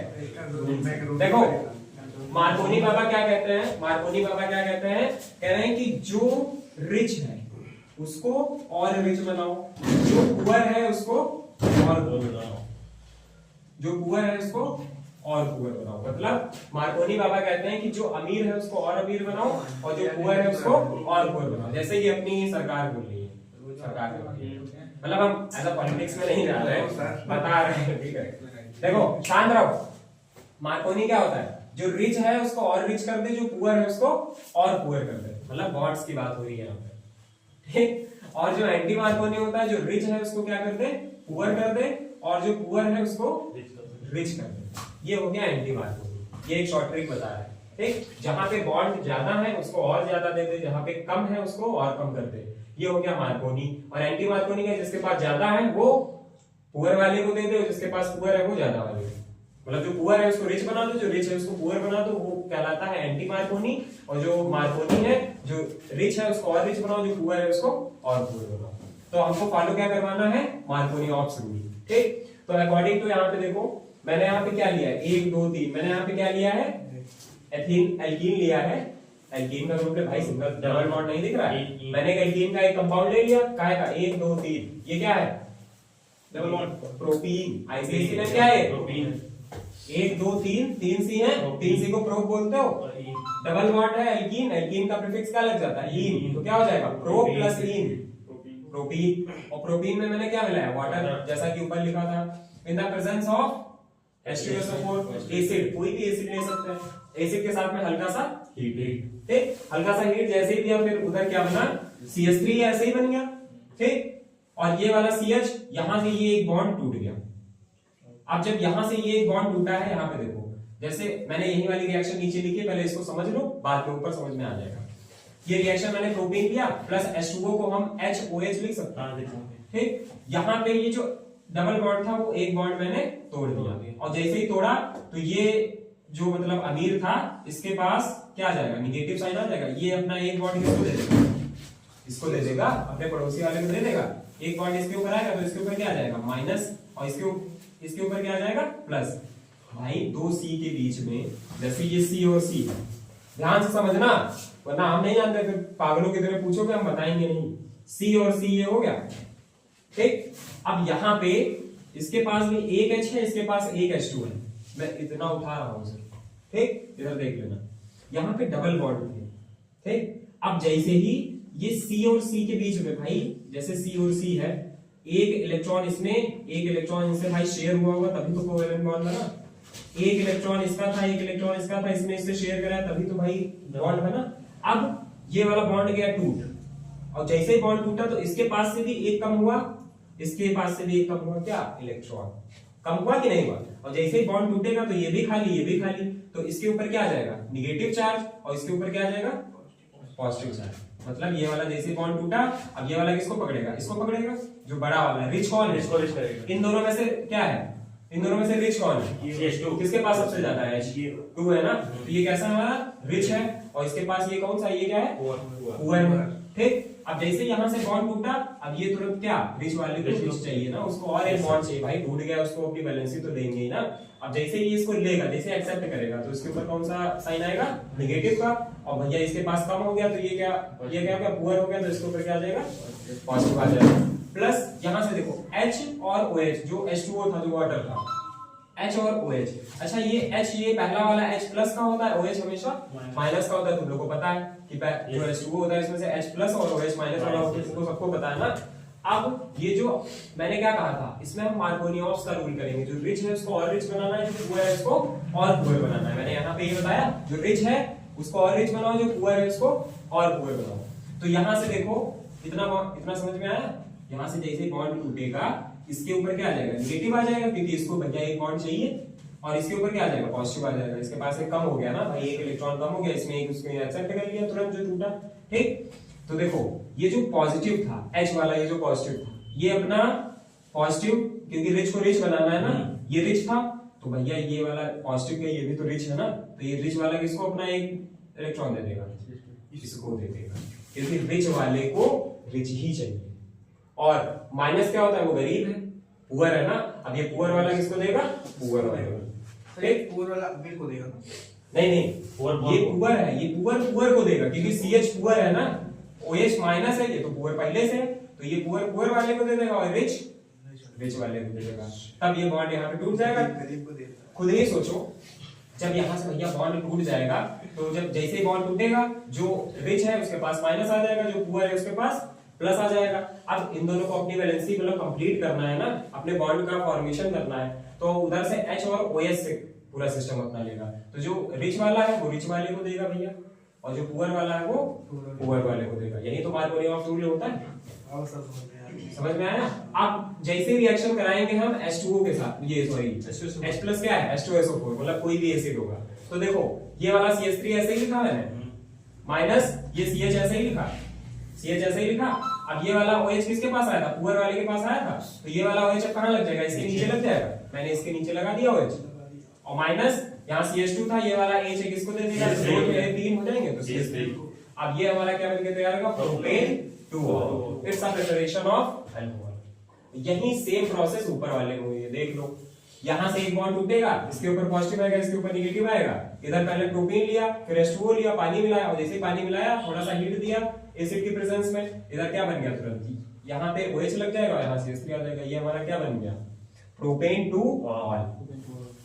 देखो मार्कोनी बाबा क्या कहते हैं, मार्कोनी बाबा क्या कहते हैं, कह रहे हैं कि जो रिच है उसको और रिच बनाओ, जो पुअर है उसको और पुअर बनाओ, जो पुअर है उसको और पुअर बनाओ। मतलब मार्कोनी बाबा कहते हैं कि जो अमीर है उसको और अमीर बनाओ और जो पुअर है उसको और पुअर बनाओ। जैसे कि अपनी सरकार बोल रही है, सरकार बोल रही है, मतलब हम ऐसा पॉलिटिक्स में नहीं जा रहे हैं, बता रहे हैं, ठीक है। देखो शांत रहो, मार्कोनी क्या होता है, जो रिच है उसको और रिच कर दे, जो पुअर है उसको और पुअर कर दे, मतलब बॉन्ड्स की बात हो रही है यहाँ पे, ठीक। और जो एंटी मार्कोनी होता है, जो रिच है उसको क्या कर दे, पुअर कर दे, और जो पुअर है उसको रिच कर दे। ये हो गया एंटी मार्कोनी, ये एक शॉर्ट ट्रिक बता रहा है, ठीक। जहां पे बॉन्ड ज्यादा है उसको और ज्यादा दे दे, जहां पे कम है उसको और कम कर दे, ये हो गया मार्कोनी। और एंटी मार्कोनी का जिसके पास ज्यादा है वो पुअर वाले को दे दे, जिसके पास पुअर है वो ज्यादा वाले को, मतलब जो पुअर है उसको रिच बना दो, जो रिच है उसको पुअर बना दो, वो कहलाता है एंटी मार्कोनी। और जो मार्कोनी है, जो रिच है उसको और रिच बनाओ, जो पुअर है उसको और पुअर बनाओ। तो हमको फॉलो क्या करवाना है, मार्कोनियॉफ्स रूल, ठीक। तो अकॉर्डिंग टू यहाँ पे देखो, मैंने यहाँ पे क्या लिया है, 1 2 3, मैंने यहाँ पे क्या लिया है, एथीन एल्कीन लिया है। एल्कीन का ग्रुप है भाई, सिंगल डबल बॉन्ड नहीं दिख रहा है, मैंने एल्कीन का एक कंपाउंड ले लिया, काहे का 1 2 3, ये क्या है डबल बॉन्ड प्रोपीन। आईसीएससी में क्या है? प्रोपीन 1 2 3 3 सी है, 3 सी को प्रो बोलते हो। डबल बॉन्ड है एल्कीन, एल्कीन का प्रीफिक्स क्या लग जाता है? ईन। तो क्या हो जाएगा? प्रो प्लस ईन, प्रोपीन। और प्रोपीन में मैंने क्या मिलाया? वाटर, जैसा कि ऊपर लिखा था। इन the presence of H2SO4 acid, कोई भी एसिड ले सकते हैं। एसिड के साथ में हल्का सा हीट, ठीक, हल्का सा हीट जैसे ही दिया, फिर उधर क्या बना? CH3 ऐसे ही बन गया, ठीक। और ये वाला CH, यहां से ये एक बॉन्ड टूट गया। अब जब यहां से ये एक बॉन्ड टूटा है, यहां पे देखो, जैसे मैंने यही वाली रिएक्शन नीचे लिखी है, पहले इसको समझ लो, बाद में ऊपर समझ में आ जाएगा। ये रिएक्शन मैंने प्रोपीन किया प्लस H2O को हम HOH लिख सकते हैं, ठीक। यहाँ पे ये जो डबल बॉन्ड था वो एक बॉन्ड मैंने तोड़ दिया, और जैसे ही तोड़ा तो ये जो मतलब अमीर था, इसके पास क्या आ जाएगा? निगेटिव साइन आ जाएगा। ये अपना एक बॉन्ड इसको दे देगा, इसको दे देगा, अपने पड़ोसी वाले को दे देगा। एक बॉन्ड इसके ऊपर आएगा तो इसके ऊपर क्या आ जाएगा? माइनस, और इसके ऊपर क्या आ जाएगा? प्लस। भाई दो सी के बीच में, जैसे ये सी और सी, ध्यान से समझना, वरना हम नहीं जानते, फिर पागलों की तरह पूछोगे, हम बताएंगे नहीं। सी और सी ये हो गया, ठीक। अब यहाँ पे इसके पास भी एक H है, इसके पास एक H2 है। मैं इतना उठा रहा हूं सर, ठीक, इधर देख लेना, यहाँ पे डबल बॉन्ड है, ठीक। अब जैसे ही ये C और C के बीच में, भाई जैसे C और C है, एक इलेक्ट्रॉन इसमें, एक इलेक्ट्रॉन इनसे भाई शेयर हुआ होगा, तभी तो कोवेलेंट बॉन्ड बना। एक इलेक्ट्रॉन इसका था, एक इलेक्ट्रॉन इसका था, इसमें इससे शेयर कराया, तभी तो भाई बॉन्ड बना। अब ये वाला बॉन्ड गया टूट, और जैसे ही बॉन्ड टूटा तो इसके पास से भी एक कम हुआ, इसके पास से भी एक कम हुआ, क्या? इलेक्ट्रॉन कम हुआ कि नहीं हुआ? और जैसे ही बॉन्ड टूटेगा तो ये भी खाली, ये भी खाली, तो इसके ऊपर क्या आ जाएगा? निगेटिव चार्ज, और इसके ऊपर क्या आ जाएगा? Positive charge. मतलब ये वाला जैसे बॉन्ड टूटा, अब ये वाला किसको पकड़ेगा? इसको पकड़ेगा, जो बड़ा वाला है। रिच कौन है? इसको रिच करेगा। इन दोनों में से क्या है? इन दोनों में से रिच कौन है? H2। किसके पास सबसे ज्यादा है? H2 है ना, तो ये कैसा हमारा? रिच है, और इसके पास ये कौन सा? ये क्या है? पुअर है, ठीक। अब जैसे यहाँ से बॉन्ड टूटा, अब ये तुरंत क्या? रिच वाले को रिच चाहिए ना, उसको और एक बॉन्ड चाहिए। भाई टूट गया, उसको अपनी बैलेंसी तो देंगे ही ना। अब जैसे ही इसको लेगा, जैसे एक्सेप्ट करेगा, तो इसके ऊपर कौन सा साइन आएगा? नेगेटिव का। और भैया इसके पास कम हो गया, तो ये क्या हो गया? पुअर हो गया, तो इसके ऊपर क्या आ जाएगा? पॉजिटिव आ जाएगा। प्लस यहाँ से देखो H और OH, जो H2O था, जो वाटर था, H और OH। अच्छा ये H, ये पहला वाला H प्लस का होता है, OH हमेशा माइनस का होता है। तुम लोग को पता है कि जो H2O होता है, इसमें से H प्लस और OH माइनस वाला होता है, तुमको सबको पता है ना। अब ये जो मैंने क्या कहा था, इसमें हम मार्कोनियोव का रूल करेंगे। जो रिच है उसको और रिच बनाना है, जो पुअर है उसको और पुअर बनाना है। मैंने यहाँ पे ये बताया, जो रिच है उसको और रिच बनाओ, जो पुअर है उसको और पुअर बनाओ। तो यहाँ से देखो, इतना समझ में आया? यहाँ से जैसे बॉन्ड टूटेगा, इसके ऊपर क्या आ जाएगा? नेगेटिव आ जाएगा, क्योंकि इसको भैया एक बॉन्ड चाहिए, और इसके ऊपर क्या आ जाएगा? पॉजिटिव आ जाएगा। इसके पास एक कम हो गया ना भाई, एक इलेक्ट्रॉन कम हो गया, इसमें एक उसको एक्सेप्ट कर लिया तुरंत जो टूटा, ठीक। तो देखो ये जो पॉजिटिव था, H वाला, ये जो पॉजिटिव था, ये अपना पॉजिटिव, क्योंकि रिच को रिच बनाना है ना, ये रिच था, तो भैया ये वाला पॉजिटिव का ये भी तो रिच है ना, तो ये रिच वाला किसको अपना एक इलेक्ट्रॉन दे देगा? इसको दे देगा, क्योंकि रिच वाले को रिच ही चाहिए। और माइनस क्या होता है? वो गरीब है, पुअर है ना। अब ये पुअर वाला किसको देगा? पुअर वाले को। एक पुअर वाला अमीर को देगा ना? नहीं, ये पुअर है, ये पुअर को देगा, क्योंकि CH पुअर है ना, OH माइनस है, ये तो पुअर पहले से है, तो ये पुअर वाले को दे देगा, और रिच वाले को दे देगा। तब ये बॉन्ड यहाँ पे टूट जाएगा। गरीब को देगा। खुद ही सोचो, जब यहाँ से भैया बॉन्ड टूट जाएगा, तो जब जैसे ही बॉन्ड टूटेगा, जो रिच है उसके पास माइनस आ जाएगा, जो पुअर है उसके पास प्लस आ जाएगा। अब इन दोनों को अपनी वैलेंसी मतलब कंप्लीट करना है ना, अपने बॉन्ड का फॉर्मेशन करना है, तो उधर से H और OH से पूरा सिस्टम अपना लेगा। तो जो रिच वाला है वो रिच वाले को देगा भैया, और जो पुअर वाला है वो पुअर वाले को देगा। यही तो मार्कोनियोव रूल होता है। समझ में आया? अब जैसे रिएक्शन कराएंगे हम H2O के साथ, ये सॉरी H प्लस क्या है? H2SO4, मतलब कोई भी एसिड होगा। तो देखो ये वाला CH3 ऐसे ही लिखा है, माइनस ये CH ऐसे ही लिखा, CH ऐसे ही लिखा। अब ये वाला OH किसके पास आया था? पुअर वाले के पास आया था, तो ये वाला OH अब कहाँ लग जाएगा? इसके नीचे लग जाएगा। मैंने इसके नीचे लगा दिया OH, और माइनस यहाँ CH2 था, ये वाला H किसको दे देगा? तो 2 में 3 हो जाएंगे, तो CH3। अब ये हमारा क्या बनके तैयार होगा? Propane 2। It's a preparation of alcohol. यही सेम प्रोसेस ऊपर वाले में हुई है, देख लो। यहाँ से एक बॉन्ड टूटेगा, इसके ऊपर पॉजिटिव आएगा, इसके ऊपर नेगेटिव आएगा। इधर पहले प्रोपीन लिया, फिर H2O लिया, पानी मिलाया, और जैसे ही पानी मिलाया, थोड़ा सा हीट दिया एसिड की प्रेजेंस में, इधर क्या बन गया? तुरंत यहाँ पे OH लग जाएगा और यहाँ CH3 आ जाएगा। ये हमारा क्या बन गया, प्रोपेन टू ऑल।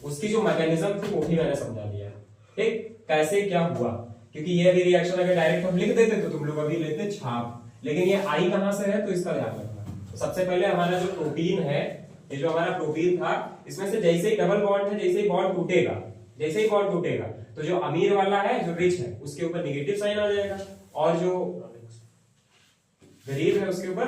उसकी जो मैकेनिज्म थी वो भी मैंने समझा दिया, ठीक, कैसे क्या हुआ। क्योंकि ये भी रिएक्शन अगर डायरेक्ट हम लिख देते तो तुम लोग अभी लेते छाप, लेकिन ये आई कहां से है तो इसका ध्यान रखना। तो सबसे पहले हमारा जो प्रोटीन है, ये जो हमारा प्रोटीन था, इसमें से जैसे ही डबल बॉन्ड है, जैसे ही बॉन्ड टूटेगा, जैसे ही बॉन्ड टूटेगा तो जो अमीर वाला है, जो रिच है, उसके ऊपर नेगेटिव साइन आ जाएगा और जो गरीब है उसके ऊपर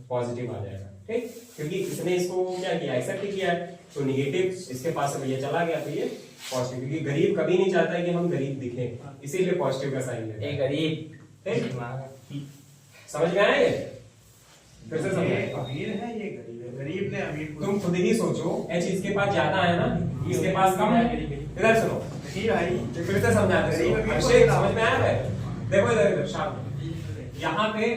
पॉजिटिव आ जाएगा, ठीक। क्योंकि इसने इसको क्या किया, एक्सेप्ट किया है, तो नेगेटिव इसके पास से ये चला गया तो ये पॉजिटिव। क्योंकि गरीब कभी नहीं चाहता है कि हम गरीब दिखें, इसीलिए पॉजिटिव का साइन है। ये गरीब, समझ में आया ये? फिर से ये समझाएं। अमीर है, ये गरीब है। गरीब ने अमीर को, तुम खुद ही सोचो, H इसके पास ज्यादा है ना, इसके पास कम है। इधर सुनो, नहीं भाई, फिर से समझाते हैं। अभिषेक समझ में आया है? देखो इधर इधर शांत। यहाँ पे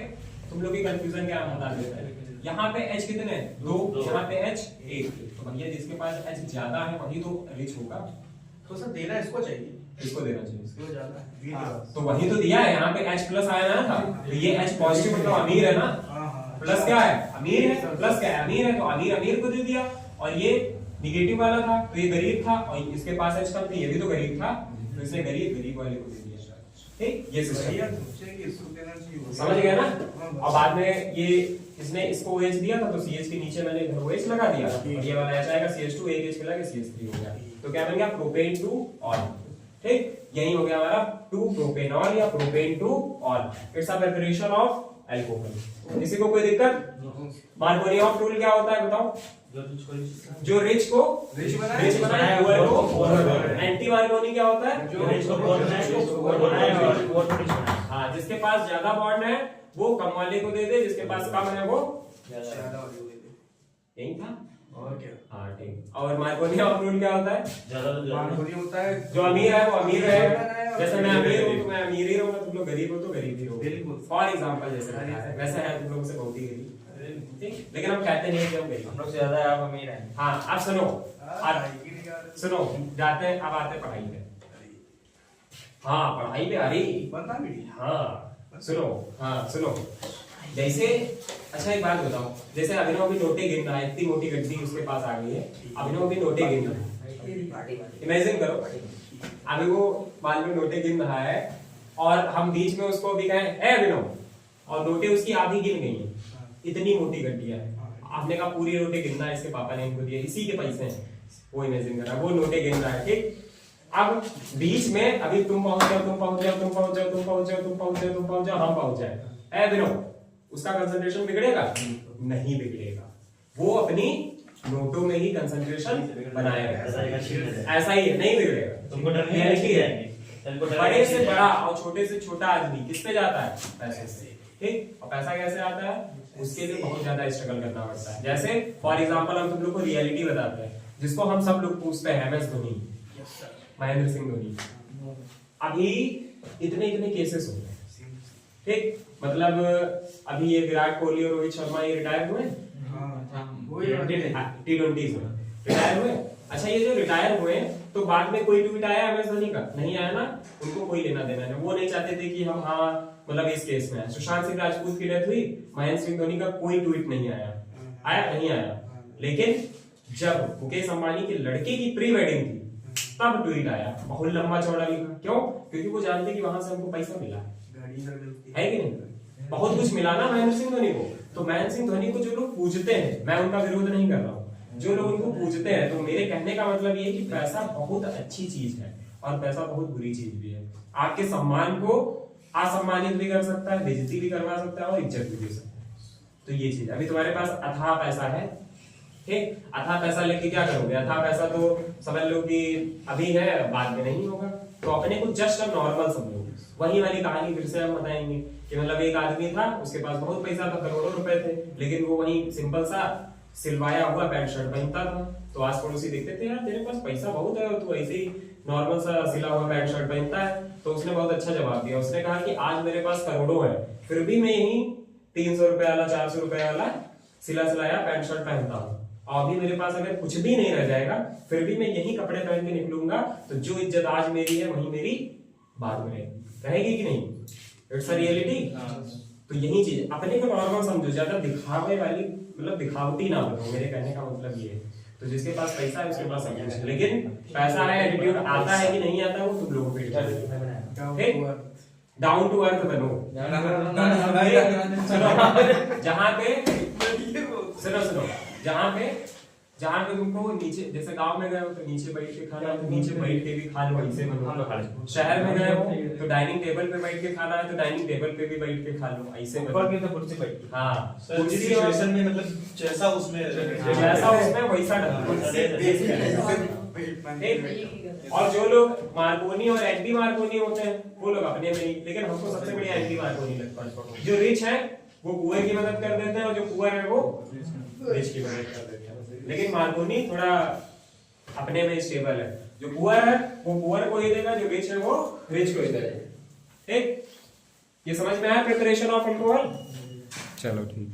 तुम लोग की कंफ्यूजन क्या बता देता है। यहाँ पे H कितने हैं, 2, यहाँ पे H 1। तो भैया जिसके पास H ज्यादा है वही तो रिच होगा, तो सर देना इसको चाहिए, इसको देना चाहिए। इसको ज्यादा है, वीर के हाँ, पास। तो वही तो दिया है। यहाँ पे H प्लस आया ना था, तो ये H पॉजिटिव मतलब अमीर है ना, हाँ, हाँ। प्लस क्या है, अमीर है, प्लस क्या है, अमीर है, तो अमीर अमीर को दे दिया। और ये निगेटिव वाला था तो ये गरीब था, और इसके पास H कम थी, ये भी तो गरीब था, तो इसने गरीब वाले को दे दिया। ठीक, ये सिस्टम भैया तुमसे कि इसको देना चाहिए, समझ गया ना। हाँ, और बाद में ये इसने इसको OH दिया था, तो CH के नीचे मैंने इधर OH लगा दिया, और ये वाला H आएगा CH2, एक H मिला के CH3 हो गया। तो क्या बन गया, प्रोपेन टू ऑल। ठीक, यही हो गया हमारा 2 प्रोपेनॉल या propane two all. It's a preparation of alcohol. किसी को कोई दिक्कत? मार्कोनियन रूल क्या होता है बताओ? जो रिच को रिच बनाए पुअर को पुअर बनाए। एंटी मार्कोनी क्या होता है? जो रिच को पुअर बनाए उसको पुअर बनाए। हाँ, जिसके पास ज्यादा बॉन्ड है वो कम वाले को दे दे, जिसके पास कम है वो ज्यादा वाले को दे दे। यही था। और क्या? हाँ ठीक। और मार्कोनियन रूल क्या होता है? मार्कोनी होता है, जो अमीर है वो अमीर रहेगा, जैसे मैं अमीर हूँ तो मैं अमीर ही रहूंगा, तुम लोग गरीब हो तो गरीब ही रहोगे। बिल्कुल। फॉर एग्जांपल जैसे वैसा है तुम लोगों से बहुत ही गरीब, ठीक, लेकिन हम कहते नहीं कि हम गरीब। हम लोग से ज्यादा आप अमीर हैं। हाँ, अब सुनो, हाँ, अब सुनो, जाते हैं, अब आते हैं पढ़ाई पे। हाँ, पढ़ाई पे, अरे बता भी। हाँ सुनो, हाँ सुनो, जैसे अच्छा एक बात बताओ, जैसे अभिनव भी नोटे गिन रहा है, इतनी मोटी गड्डी उसके पास आ गई है, अभिनव भी नोटे गिन रहा है। इमेजिन करो, अभी वो मान लो नोटे गिन रहा है और हम बीच में उसको भी कहें ए अभिनव, और नोटे उसकी आधी गिन गई है, इतनी मोटी गड्डियां है। आपने कहा पूरी नोटे गिनना है, इसके पापा ने इनको दिए, इसी के पैसे हैं, वो इमेजिन कर रहा है, वो नोटे गिन रहा है, ठीक। अब बीच में अभी तुम पहुंच जाओ, तुम पहुंच जाओ, तुम पहुंच जाओ, तुम पहुंच जाओ, तुम पहुंच जाओ, तुम पहुंच जाओ, हम पहुंच जाए, ए अभिनव, उसका कंसंट्रेशन बिगड़ेगा? नहीं बिगड़ेगा, वो अपनी नोटों में ही कंसंट्रेशन बनाए रखेगा, ऐसा ही है, नहीं बिगड़ेगा। तुमको डर नहीं है, बड़े से बड़ा और छोटे से छोटा आदमी किस पे जाता है? पैसे से, ठीक। और पैसा कैसे आता है? उसके लिए बहुत ज्यादा स्ट्रगल करना पड़ता है। जैसे फॉर एग्जांपल हम तुम लोग को रियलिटी बताते हैं, जिसको हम सब लोग पूछते हैं, MS धोनी, महेंद्र सिंह धोनी, अभी इतने इतने केसेस हो गए, ठीक। मतलब अभी ये विराट कोहली और रोहित शर्मा ये रिटायर हुए, T20 में रिटायर हुए। अच्छा, ये जो रिटायर हुए तो बाद में कोई ट्वीट आया MS धोनी का? नहीं आया ना, उनको कोई लेना देना नहीं, वो नहीं चाहते थे कि हम, हाँ मतलब इस केस में सुशांत सिंह राजपूत की डेथ हुई, महेंद्र सिंह धोनी का कोई ट्वीट नहीं आया, नहीं आया। लेकिन जब मुकेश अंबानी के लड़के की प्री वेडिंग थी तब ट्वीट आया, बहुत लंबा चौड़ा लिखा। क्यों? क्योंकि वो जानते कि वहां से हमको पैसा मिला है कि नहीं, बहुत कुछ मिला ना महेंद्र सिंह धोनी को। तो महेंद्र सिंह धोनी को जो लोग पूजते हैं, मैं उनका विरोध नहीं कर रहा हूँ, जो लोग उनको पूजते हैं, तो मेरे कहने का मतलब ये है कि पैसा बहुत अच्छी चीज है और पैसा बहुत बुरी चीज भी है। आपके सम्मान को असम्मानित भी कर सकता है, बेइज्जती भी करवा सकता है और इज्जत भी दे सकता है। तो ये चीज, अभी तुम्हारे पास अथाह पैसा है, ठीक, अथाह पैसा लेके क्या करोगे? अथाह पैसा तो समझ लो कि अभी है, बाद में नहीं होगा, तो अपने को जस्ट नॉर्मल समझो। वही वाली कहानी फिर से हम बताएंगे कि मतलब एक आदमी था, उसके पास बहुत पैसा था, करोड़ों रुपए थे, लेकिन वो वही सिंपल सा सिलवाया हुआ पैंट शर्ट पहनता था। तो आस पड़ोसी देखते थे, यार तेरे पास पैसा बहुत है और तू ऐसे ही नॉर्मल सा सिला हुआ पैंट शर्ट पहनता है। तो उसने बहुत अच्छा जवाब दिया, उसने कहा कि आज मेरे पास करोड़ों है, फिर भी मैं यही 300 रुपए वाला, 400 रुपए वाला सिला सिलाया पैंट शर्ट पहनता हूँ, और भी मेरे पास अगर कुछ भी नहीं रह जाएगा फिर भी मैं यही कपड़े पहन के निकलूंगा, तो जो इज्जत आज मेरी है वही मेरी बाद में रहेगी कि नहीं? It's a reality. तो यही चीज अपने को नॉर्मल समझो, ज्यादा दिखावे वाली मतलब दिखावटी ना बनो, मेरे कहने का मतलब ये है। तो जिसके पास पैसा है उसके पास सब कुछ है, लेकिन पैसा है, एटीट्यूड आता है कि नहीं आता वो तुम लोगों पे डिपेंड है। डाउन टू अर्थ बनो। जहाँ पे सुनो जहाँ पे तुमको नीचे, जैसे गांव में गए हो तो नीचे बैठ के खाना है तो नीचे बैठ के भी खा लो, ऐसे बनो। शहर में गए हो तो डाइनिंग टेबल पे बैठ के खाना है तो डाइनिंग टेबल पे भी बैठ के खा लो, ऐसे बनो। हाँ, जिस सिचुएशन में मतलब जैसा उसमें वैसा और जो लोग मार्कोनी और एंटी मार्कोनी होते हैं वो लोग अपने में नहीं, लेकिन हमको सबसे बढ़िया एंटी मार्कोनी लगता है। जो रिच है वो पुअर की मदद कर देते हैं और जो पुअर है वो रिच की मदद कर देते हैं। लेकिन मार्कोनी थोड़ा अपने में स्टेबल है, जो पुअर है वो पुअर को ही देगा, जो रिच है वो रिच को ही देगा। ठीक, ये समझ में आया प्रिपरेशन ऑफ अल्कोहल? चलो ठीक।